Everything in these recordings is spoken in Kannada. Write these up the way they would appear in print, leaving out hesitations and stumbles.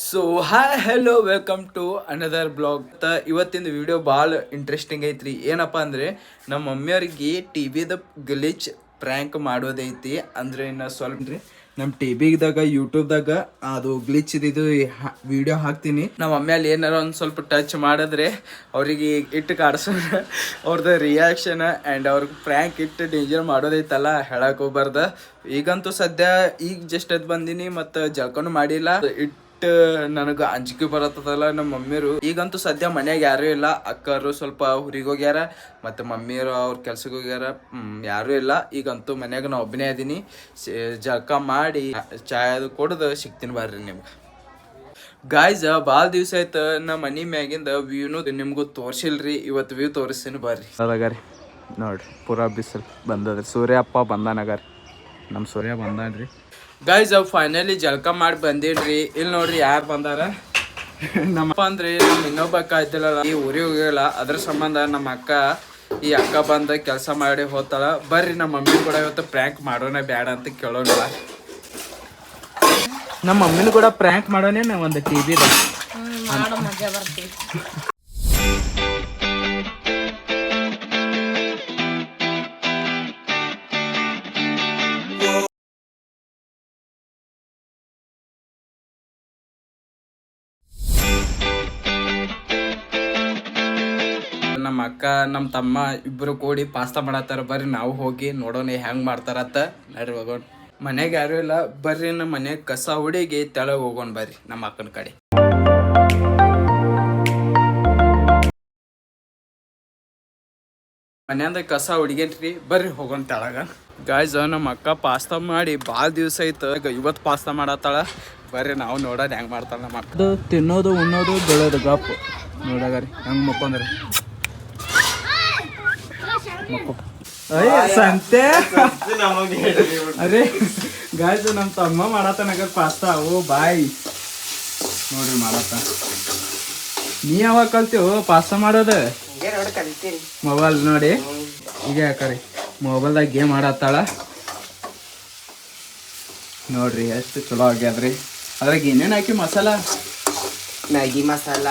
So hi hello welcome to another blog. ಇವತ್ತಿನ ವಿಡಿಯೋ ಭಾಳ ಇಂಟ್ರೆಸ್ಟಿಂಗ್ ಐತ್ರಿ. ಏನಪ್ಪ ಅಂದರೆ ನಮ್ಮ ಮಮ್ಮಿಯವ್ರಿಗೆ ಟಿ ವಿದ ಗ್ಲಿಚ್ ಪ್ರ್ಯಾಂಕ್ ಮಾಡೋದೈತಿ. ಅಂದರೆ ಇನ್ನು ಸ್ವಲ್ಪ ರೀ ನಮ್ಮ ಟಿ ವಿದಾಗ ಯೂಟ್ಯೂಬ್ದಾಗ ಅದು ಗ್ಲಿಚ್ ಇದ್ದಿದ್ದು ವಿಡಿಯೋ ಹಾಕ್ತೀನಿ. ನಮ್ಮ ಮಮ್ಮಿಯಲ್ಲಿ ಏನಾರ ಒಂದು ಸ್ವಲ್ಪ ಟಚ್ ಮಾಡಿದ್ರೆ ಅವ್ರಿಗೆ ಇಟ್ಟು ಕಾಡ್ಸೋಣ. ಅವ್ರದ್ದು ರಿಯಾಕ್ಷನ್ ಆ್ಯಂಡ್ ಅವ್ರಿಗೆ ಪ್ರ್ಯಾಂಕ್ ಇಟ್ಟು ಡೇಂಜರ್ ಮಾಡೋದೈತಲ್ಲ ಹೇಳಕ್ಕೆ ಹೋಗ್ಬಾರ್ದು. ಈಗಂತೂ ಸದ್ಯ ಈಗ ಜಸ್ಟ್ ಅದು ಬಂದೀನಿ ಮತ್ತು ಜಳ್ಕೊಂಡು ಮಾಡಿಲ್ಲ. ನನಗೆ ಅಂಜಿಕೆ ಬರತ್ತದಲ್ಲ ನಮ್ಮ ಮಮ್ಮಿಯರು. ಈಗಂತೂ ಸದ್ಯ ಮನ್ಯಾಗ ಯಾರೂ ಇಲ್ಲ. ಅಕ್ಕರು ಸ್ವಲ್ಪ ಊರಿಗೆ ಹೋಗ್ಯಾರ ಮತ್ತು ಮಮ್ಮಿಯರು ಅವ್ರ ಕೆಲ್ಸಕ್ಕೆ ಹೋಗ್ಯಾರ. ಯಾರೂ ಇಲ್ಲ. ಈಗಂತೂ ಮನ್ಯಾಗ ನಾ ಒಬ್ಬನೇ ಅದೀನಿ. ಜಳಕ ಮಾಡಿ ಚಾಯ್ ಅದು ಕೊಡ್ದು ಸಿಗ್ತೀನಿ ಬರ್ರಿ ನಿಮ್ಗೆ. ಗಾಯ್ಸ್ ಭಾಳ ದಿವ್ಸ ಆಯ್ತು ನಮ್ಮ ಮನೆ ಮ್ಯಾಗಿಂದ ವ್ಯೂನು ನಿಮ್ಗೂ ತೋರಿಸಿಲ್ರಿ. ಇವತ್ತು ವ್ಯೂ ತೋರಿಸ್ತೀನಿ ಬರ್ರಿ. ಅದಾಗರಿ ನೋಡ್ರಿ ಪೂರಾ ಬಿಸಿಲು ಬಂದದ್ರಿ. ಸೂರ್ಯಪ್ಪ ಬಂದಾನಗಾರಿ. ನಮ್ಮ ಸೂರ್ಯ ಬಂದಾನ್ರಿ. ಗೈಸ್ ಫೈನಲಿ ಜಳಕ ಮಾಡಿ ಬಂದೇನ್ರಿ. ಇಲ್ಲಿ ನೋಡ್ರಿ ಯಾರು ಬಂದಾರ. ನಮ್ಮಪ್ಪ ಅಂದ್ರೆ ನಮ್ಮ ಇನ್ನೊಬ್ಬ ಅಕ್ಕ ಇದ್ದಿಲ್ಲ, ಈ ಊರಿಗೆ ಹೋಗಿಲ್ಲ. ಅದ್ರ ಸಂಬಂಧ ನಮ್ಮ ಅಕ್ಕ ಈ ಅಕ್ಕ ಬಂದ ಕೆಲಸ ಮಾಡಿ ಹೋಗ್ತಾಳ. ಬರ್ರಿ ನಮ್ಮ ಮಮ್ಮಿ ಕೂಡ ಇವತ್ತು ಪ್ರ್ಯಾಂಕ್ ಮಾಡೋಣ ಬೇಡ ಅಂತ ಕೇಳೋಣ. ನಮ್ಮ ಮಮ್ಮಿನ ಕೂಡ ಪ್ರ್ಯಾಂಕ್ ಮಾಡೋಣ ಒಂದು ಟಿ ವಿದ. ನಮ್ಮ ಅಕ್ಕ ನಮ್ಮ ತಮ್ಮ ಇಬ್ಬರು ಕೂಡಿ ಪಾಸ್ತಾ ಮಾಡತ್ತಾರ. ಬರ್ರಿ ನಾವು ಹೋಗಿ ನೋಡೋಣ ಹೆಂಗ್ ಮಾಡ್ತಾರತ್ತ. ನಡ್ರಿ ಹೋಗೋಣ. ಮನ್ಯಾಗ ಯಾರು ಇಲ್ಲ. ಬರ್ರಿ ನಮ್ಮ ಮನ್ಯಾಗ ಕಸ ಹುಡುಗಿ ತೆಳಗ್ ಹೋಗೋಣ ಬರ್ರಿ ನಮ್ಮ ಅಕ್ಕನ ಕಡೆ. ಮನ್ಯಾಂದ ಕಸ ಹುಡುಗೇನ್ರಿ. ಬರ್ರಿ ಹೋಗೋಣ ತೆಳಗ. ಗಾಯ್ಸ್ ನಮ್ಮ ಅಕ್ಕ ಪಾಸ್ತಾ ಮಾಡಿ ಭಾಳ ದಿವಸ ಐತೆ. ಇವತ್ತು ಪಾಸ್ತಾ ಮಾಡತ್ತಾಳ. ಬರ್ರಿ ನಾವು ನೋಡೋಣ ಹೆಂಗ್ ಮಾಡ್ತಾಳ ನಮ್ಮ ಅಕ್ಕ. ತಿನ್ನೋದು ಉಣ್ಣೋದು ಬೆಳೋದು ಗಪ್ ನೋಡಗಾರಿ ಹೆಂಗ್ ಮಕ್ಕೊಂದ್ರಿ. ಸಂತೆ ಅರೆ ಗಾಯ್ಸ್ ನಮ್ಮ ತಮ್ಮ ಮಾಡತ್ತಾನಗ ಪಾಸ್ತಾ. ಓ ಬಾಯ್ ನೋಡ್ರಿ ಮಾಡತ್ತ. ನೀ ಯಾವಾಗ ಕಲ್ತೀವ್ ಪಾಸ್ತಾ ಮಾಡೋದು? ಮೊಬೈಲ್ ನೋಡಿ ಈಗ ಯಾಕರಿ ಮೊಬೈಲ್ದಾಗ ಗೇಮ್ ಆಡತ್ತಾಳ ನೋಡ್ರಿ. ಎಷ್ಟು ಚಲೋ ಆಗ್ಯಾದ್ರಿ. ಅದ್ರಾಗ ಏನೇನು ಹಾಕಿ ಮಸಾಲ? ಮ್ಯಾಗಿ ಮಸಾಲ,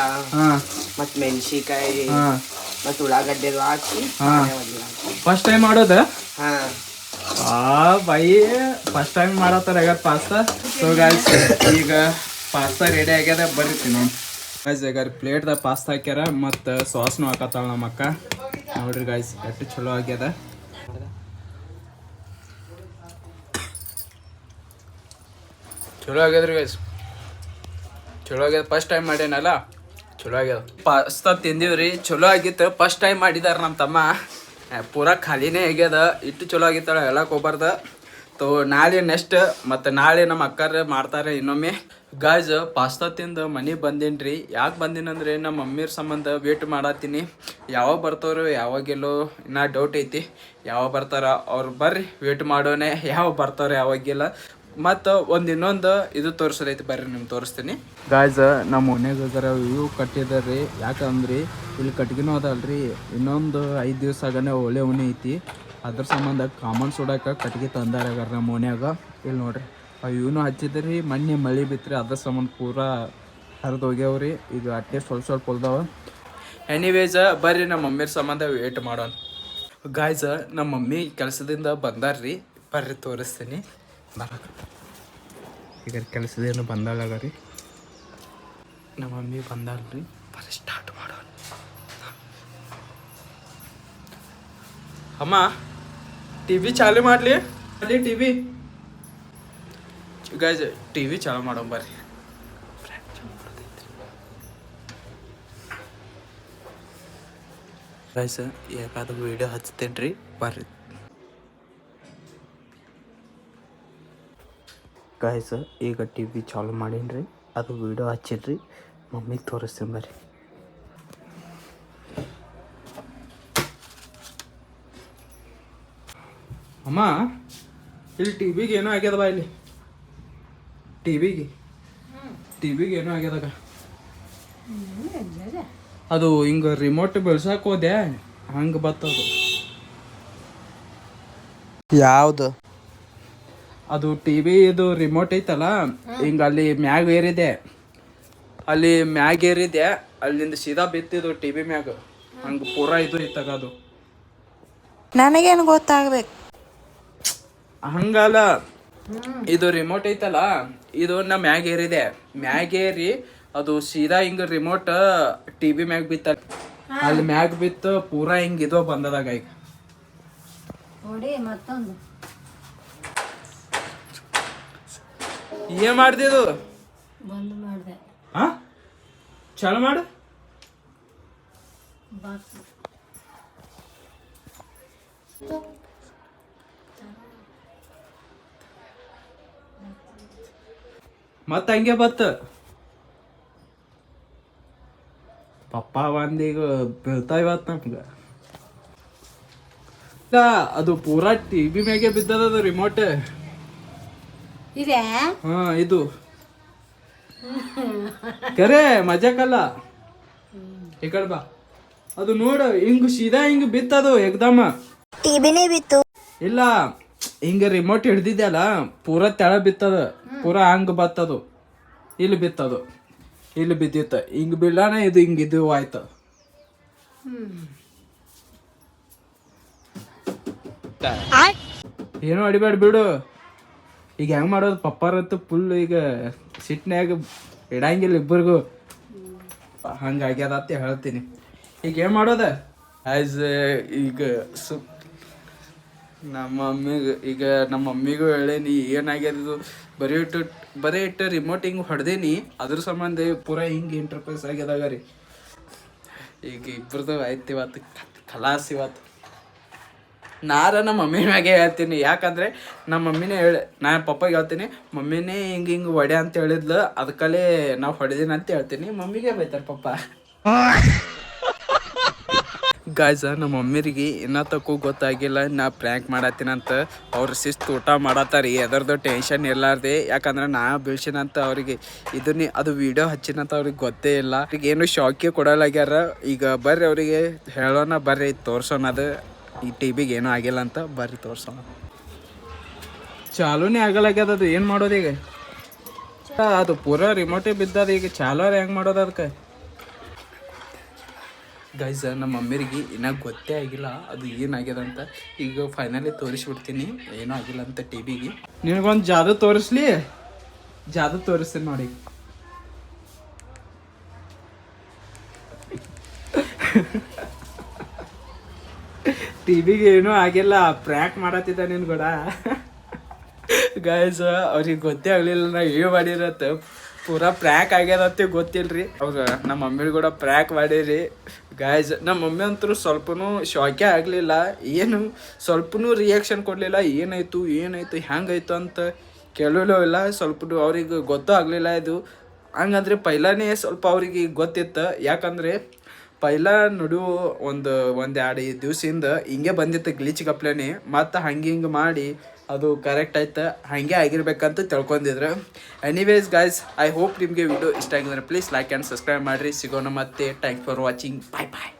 ಮತ್ತು ಮೆಣಸಿಕಾಯಿ, ಮತ್ತು ಉಳ್ಳಾಗಡ್ಡೆ ಹಾಕಿ. ಫಸ್ಟ್ ಟೈಮ್ ಮಾಡೋದ? ಬಾಯಿ ಫಸ್ಟ್ ಟೈಮ್ ಮಾಡತ್ತಾರ ಆಗ್ಯಾದ ಪಾಸ್ತಾ. ಸೊ ಗಾಯ್ಸ್ ಈಗ ಪಾಸ್ತಾ ರೆಡಿ ಆಗ್ಯದ. ಬರ್ರಿ ನೋಡಿ ಗಾಯ್ಸ್. ಈಗ ಪ್ಲೇಟ್ದಾಗ ಪಾಸ್ತಾ ಹಾಕ್ಯಾರ ಮತ್ತು ಸಾಸ್ನು ಹಾಕತ್ತಾಳ ನಮ್ಮ ಅಕ್ಕ. ನೋಡ್ರಿ ಗಾಯ್ಸ್ ಎಷ್ಟು ಚಲೋ ಆಗ್ಯದ. ಚಲೋ ಆಗ್ಯದ್ರಿ ಗೈಸ್, ಚಲೋ ಆಗ್ಯದ. ಫಸ್ಟ್ ಟೈಮ್ ಮಾಡ್ಯಾನಲ್ಲ ಚಲೋ ಆಗ್ಯದ. ಪಾಸ್ತಾ ತಿಂದೀವ್ರಿ, ಚಲೋ ಆಗಿತ್ತು. ಫಸ್ಟ್ ಟೈಮ್ ಮಾಡಿದಾರ ನಮ್ಮ ತಮ್ಮ. ಪೂರಾ ಖಾಲಿನೇ ಆಗ್ಯದ. ಇಟ್ಟು ಚಲೋ ಆಗಿತ್ತಾಳ ಹೇಳಕ್ಕೆ ಹೋಗ್ಬಾರ್ದು. ತೋ ನಾಳೆ ನೆಕ್ಸ್ಟ್ ಮತ್ತು ನಾಳೆ ನಮ್ಮ ಅಕ್ಕಾರ ಮಾಡ್ತಾರೆ ಇನ್ನೊಮ್ಮೆ. ಗಾಯ್ಸ್ ಪಾಸ್ತಾ ತಿಂದು ಮನೆಗೆ ಬಂದೇನ್ರಿ. ಯಾಕೆ ಬಂದೀನಂದ್ರೆ ನಮ್ಮ ಮಮ್ಮಿಯವ್ರ ಸಂಬಂಧ ವೇಟ್ ಮಾಡತ್ತೀನಿ. ಯಾವಾಗ ಬರ್ತಾರೋ ಯಾವಾಗೆಲ್ಲೋ ಇನ್ನೂ ಡೌಟ್ ಐತಿ. ಯಾವಾಗ ಬರ್ತಾರ ಅವ್ರು. ಬರ್ರಿ ವೇಟ್ ಮಾಡೋಣ ಯಾವಾಗ ಬರ್ತಾರೋ ಯಾವಾಗಿಲ್ಲ. ಮತ್ತು ಇನ್ನೊಂದು ಇದು ತೋರಿಸೋದೈತಿ. ಬರ್ರಿ ನಿಮ್ಗೆ ತೋರಿಸ್ತೀನಿ. ಗಾಯ್ಸ್ ನಮ್ಮ ಮನೆಗೆ ಜರ ವ್ಯೂ ಕಟ್ಟಿದಾರ್ರಿ. ಯಾಕಂದ್ರಿ ಇಲ್ಲಿ ಕಟ್ಗಿನೂ ಅದಲ್ರಿ. ಇನ್ನೊಂದು 5 ದಿವಸ ಆಗನೇ ಒಳ್ಳೆ ಉಣಿ ಐತಿ. ಅದ್ರ ಸಂಬಂಧ ಕಾಮನ್ ಸುಡಕ್ಕೆ ಕಟ್ಗೆ ತಂದಾರಾಗಾರ ನಮ್ಮ ಮನ್ಯಾಗ. ಇಲ್ಲಿ ನೋಡ್ರಿ ಆ ಇವ್ನು ಹಚ್ಚಿದ್ರಿ. ಮೊನ್ನೆ ಮಳೆ ಬಿತ್ತರಿ, ಅದ್ರ ಸಂಬಂಧ ಪೂರಾ ಹರಿದು ಹೋಗ್ಯಾವ್ರಿ. ಈಗ ಅಟ್ಟೆ ಸ್ವಲ್ಪ ಹೊಲ್ದಾವ. ಎನಿವೇಸ್ ಬರ್ರಿ ನಮ್ಮ ಮಮ್ಮಿಯರ ಸಂಬಂಧ ವೇಟ್ ಮಾಡೋಣ. ಗಾಯ್ಸ್ ನಮ್ಮ ಮಮ್ಮಿ ಕೆಲಸದಿಂದ ಬಂದಾರ್ರಿ. ಬರ್ರಿ ತೋರಿಸ್ತೀನಿ. ಈಗ ಕೆಲಸದೇನು ಬಂದಾಳಾಗ ರೀ. ನಮ್ಮ ಮಮ್ಮಿ ಬಂದಾಳ್ರಿ. ಬರ್ರಿ ಸ್ಟಾರ್ಟ್ ಮಾಡೋಣ. ಅಮ್ಮ ಟಿ ವಿ ಚಾಲು ಮಾಡಲಿ. ಅಲ್ಲಿ T V guys T V ಚಾಲು ಮಾಡೋಣ ಬರ್ರಿ. ಗಾಯ್ಸ್ ಯಾಕಾದ್ರೂ ವಿಡಿಯೋ ಹಚ್ತೇನೆ ರೀ. ಬರ್ರಿ ಗಾಯ್ಸ್ ಈಗ ಟಿ ವಿ ಚಾಲು ಮಾಡೀನಿ. ಅದು ವಿಡಿಯೋ ಹಚ್ಚಿಡ್ರಿ. ಮಮ್ಮಿಗೆ ತೋರಿಸ್ತೀನಿ ಬರ್ರಿ. ಅಮ್ಮ ಇಲ್ಲಿ ಟಿ ವಿಗೆ ಏನೋ ಆಗ್ಯದ ಬಾ. ಇಲ್ಲಿ ಟಿ ವಿಗೆ ಏನೋ ಆಗ್ಯದಾಗ. ಅದು ಹಿಂಗೆ ರಿಮೋಟ್ ಬೆಳ್ಸಕ್ಕೆ ಹೋದೆ ಹಂಗೆ ಬರ್ತದು. ಯಾವುದು ಅದು ಟಿ ವಿ ಇದು ರಿಮೋಟ್ ಐತಲ್ಲ ಹಿಂಗ ಅಲ್ಲಿ ಮ್ಯಾಗ್ ಏರಿದೆ, ಅಲ್ಲಿ ಮ್ಯಾಗ್ ಏರಿದೆ, ಅಲ್ಲಿಂದ ಸೀದಾ ಬಿತ್ತಿದು ಟಿ ವಿ ಮ್ಯಾಗ, ಹಂಗ ಪೂರಾ ಇದು ಇತ್ತಾಗ ಅದು. ನನಗೇನು ಗೊತ್ತಾಗ್ಬೇಕು? ಹಂಗಲ್ಲ, ಇದು ರಿಮೋಟ್ ಐತಲ್ಲ, ಇದು ನಾ ಮ್ಯಾಗ್ ಏರಿದೆ, ಮ್ಯಾಗ್ ಏರಿ ಅದು ಸೀದಾ ಹಿಂಗ ರಿಮೋಟ್ ಟಿ ವಿ ಮ್ಯಾಗ್ ಬಿತ್ತ, ಅಲ್ಲಿ ಮ್ಯಾಗ್ ಬಿತ್ತು ಪೂರಾ ಹಿಂಗ ಇದು ಬಂದದಾಗ ಈಗ. ಮತ್ತೊಂದು ಏನ್ ಮಾಡ್ದಿದು? ಬಂದ್ ಮಾಡಿದೆ. ಹಾ, ಚಲೋ ಮಾಡು. ಮತ್ತ ಹಂಗೆ ಬತ್ತ ಪಪ್ಪ ಒಂದೀಗ ಬೀಳ್ತಾ ಇವತ್ತು ನಮ್ಗ. ಅದು ಪೂರಾ ಟಿವಿ ಮ್ಯಾಗೆ ಬಿದ್ದದ ಅದು ರಿಮೋಟ್. ಇದೆ ಹಾ, ಇದು ಕರೆ ಮಜಾಕಲ್ಲ. ಈ ಕಡೆ ಬಾ, ಅದು ನೋಡು ಹಿಂಗ ಸೀದಾ ಹಿಂಗ ಬಿತ್ತದು ಏಕ್ದಮ್. ಟಿವಿನೇ ಬಿತ್ತು. ಇಲ್ಲ, ಹಿಂಗ ರಿಮೋಟ್ ಹಿಡ್ದಿದ್ಯಲ್ಲ ಪೂರಾ ತೆಳ ಬಿತ್ತದ, ಪೂರಾ ಹಂಗ ಬತ್ತದು, ಇಲ್ಲಿ ಬಿತ್ತದು, ಇಲ್ಲಿ ಬಿದ್ದಿತ್ತ, ಹಿಂಗ ಬೀಳಾನ ಇದು ಹಿಂಗ ಇದು ಆಯ್ತು. ಏನೋ ಅಡಿಬೇಡ ಬಿಡು. ಈಗ ಹೆಂಗ್ ಮಾಡೋದು? ಪಪ್ಪಾರತ್ತು ಫುಲ್ ಈಗ ಸಿಟ್ನ್ಯಾಗ ಇಡಂಗಿಲ್ಲ ಇಬ್ಬರಿಗೂ, ಹಂಗಾಗ್ಯದ ಅಂತ ಹೇಳ್ತೀನಿ. ಈಗ ಏನ್ ಮಾಡೋದ? ಆಸ್ ಈಗ ನಮ್ಮ ಮಮ್ಮಿಗೂ ಹೇಳೇನಿ ಏನಾಗ್ಯದ, ಬರೀ ಇಟ್ಟು ರಿಮೋಟ್ ಹಿಂಗೆ ಹೊಡೆದೇನಿ, ಅದ್ರ ಸಂಬಂಧ ಪೂರಾ ಹಿಂಗೆ ಇಂಟರ್ಫೇಸ್ ಆಗ್ಯದಾಗ ರೀ. ಈಗ ಇಬ್ಬರದು ಆಯ್ತು ಇವತ್ತು ಖಲಾಸ್. ಇವತ್ತು ನಮ್ಮ ಮಮ್ಮಿ ಮ್ಯಾಗೆ ಹೇಳ್ತೀನಿ, ಯಾಕಂದ್ರೆ ನಮ್ಮ ಮಮ್ಮಿನೇ ನಾ ಪಪ್ಪಗೆ ಹೇಳ್ತೀನಿ, ಮಮ್ಮಿನೇ ಹಿಂಗೆ ಹೊಡೆ ಅಂತ ಹೇಳಿದ್ಲು, ಅದಕ್ಕಲ್ಲೇ ನಾವು ಹೊಡೆದೀನಿ ಅಂತ ಹೇಳ್ತೀನಿ, ಮಮ್ಮಿಗೆ ಬೈತಾರೆ ಪಪ್ಪ. ಗಾಯ್ಸ, ನಮ್ಮ ಮಮ್ಮಿರಿಗೆ ಇನ್ನೂ ತಕ್ಕೂ ಗೊತ್ತಾಗಿಲ್ಲ ನಾ ಪ್ರ್ಯಾಂಕ್ ಮಾಡತ್ತೀನಂತ. ಅವ್ರು ಶಿಸ್ತು ಊಟ ಮಾಡತ್ತಾರಿ, ಎದರದ್ದು ಟೆನ್ಷನ್ ಇರ್ಲಾರ್ದೆ, ಯಾಕಂದ್ರೆ ನಾ ಬೀಳ್ಸಿನಂತ ಅವ್ರಿಗೆ ಅದು ವಿಡಿಯೋ ಹಚ್ಚಿನಂತ ಅವ್ರಿಗೆ ಗೊತ್ತೇ ಇಲ್ಲ. ಈಗ ಏನು ಶಾಕೇ ಕೊಡಲಾಗ್ಯಾರ. ಈಗ ಬರ್ರಿ ಅವರಿಗೆ ಹೇಳೋಣ, ಬರ್ರಿ ತೋರ್ಸೋಣ, ಅದು ಈ ಟಿ ವಿಗೆ ಏನೂ ಆಗಿಲ್ಲ ಅಂತ, ಬರ್ರಿ ತೋರ್ಸೋಣ. ಚಾಲೂನೇ ಆಗಲಾಗ್ಯದ, ಅದು ಏನು ಮಾಡೋದು ಈಗ? ಅದು ಪೂರಾ ರಿಮೋಟೇ ಬಿದ್ದದ, ಈಗ ಚಾಲೋರ ಹೆಂಗೆ ಮಾಡೋದು ಅದಕ್ಕೆ? ಗೈಸ್, ನಮ್ಮ ಮಮ್ಮಿರಿಗೆ ಇನ್ನೂ ಗೊತ್ತೇ ಆಗಿಲ್ಲ ಅದು ಏನಾಗ್ಯದ ಅಂತ. ಈಗ ಫೈನಲಿ ತೋರಿಸ್ಬಿಡ್ತೀನಿ ಏನೂ ಆಗಿಲ್ಲ ಅಂತ ಟಿ ವಿಗೆ. ನಿನಗೊಂದು ಜಾದು ತೋರಿಸ್ಲಿ? ಜಾದು ತೋರಿಸ್ತೀನಿ ನೋಡಿ. ಟಿ ವಿಗೆ ಏನೂ ಆಗಿಲ್ಲ, ಪ್ರ್ಯಾಂಕ್ ಮಾಡತ್ತಿದ್ದ ನಿನ್ ಕೂಡ. ಗಾಯ್ಸ್, ಅವ್ರಿಗೆ ಗೊತ್ತೇ ಆಗಲಿಲ್ಲ ನಾ ಏನು ಮಾಡಿರತ್ತ, ಪೂರಾ ಪ್ರ್ಯಾಂಕ್ ಆಗ್ಯದಂತೆ ಗೊತ್ತಿಲ್ರಿ. ಅವ್ರು ನಮ್ಮ ಮಮ್ಮಿ ಕೂಡ ಪ್ರ್ಯಾಂಕ್ ಮಾಡಿರಿ ಗಾಯ್ಸ್. ನಮ್ಮ ಮಮ್ಮಿ ಅಂತೂ ಸ್ವಲ್ಪನೂ ಶಾಕೇ ಆಗಲಿಲ್ಲ, ಏನು ಸ್ವಲ್ಪನೂ ರಿಯಾಕ್ಷನ್ ಕೊಡಲಿಲ್ಲ. ಏನಾಯ್ತು ಹೆಂಗಾಯ್ತು ಅಂತ ಕೇಳಲೂ ಇಲ್ಲ, ಸ್ವಲ್ಪನೂ ಅವ್ರಿಗೆ ಗೊತ್ತೂ ಆಗಲಿಲ್ಲ ಇದು. ಹಂಗಂದ್ರೆ ಪೈಲಾನೇ ಸ್ವಲ್ಪ ಅವ್ರಿಗೆ ಗೊತ್ತಿತ್ತು, ಯಾಕಂದರೆ ಪೈಲ ನಡುವ ಒಂದು 2 ದಿವಸದಿಂದ ಹಿಂಗೆ ಬಂದಿತ್ತು ಗ್ಲಿಚ್ ಕಪ್ಲೇನೆ, ಮತ್ತು ಹಿಂಗೆ ಮಾಡಿ ಅದು ಕರೆಕ್ಟ್ ಆಯ್ತು, ಹಾಗೆ ಆಗಿರ್ಬೇಕಂತ ತಿಳ್ಕೊಂಡಿದ್ರು. ಎನಿವೇಸ್ ಗಾಯ್ಸ್, ಐ ಹೋಪ್ ನಿಮಗೆ ವಿಡಿಯೋ ಇಷ್ಟ ಆಗಿದ್ರೆ ಪ್ಲೀಸ್ ಲೈಕ್ ಆ್ಯಂಡ್ ಸಬ್ಸ್ಕ್ರೈಬ್ ಮಾಡಿರಿ. ಸಿಗೋಣ ಮತ್ತೆ. Thanks for watching. Bye bye.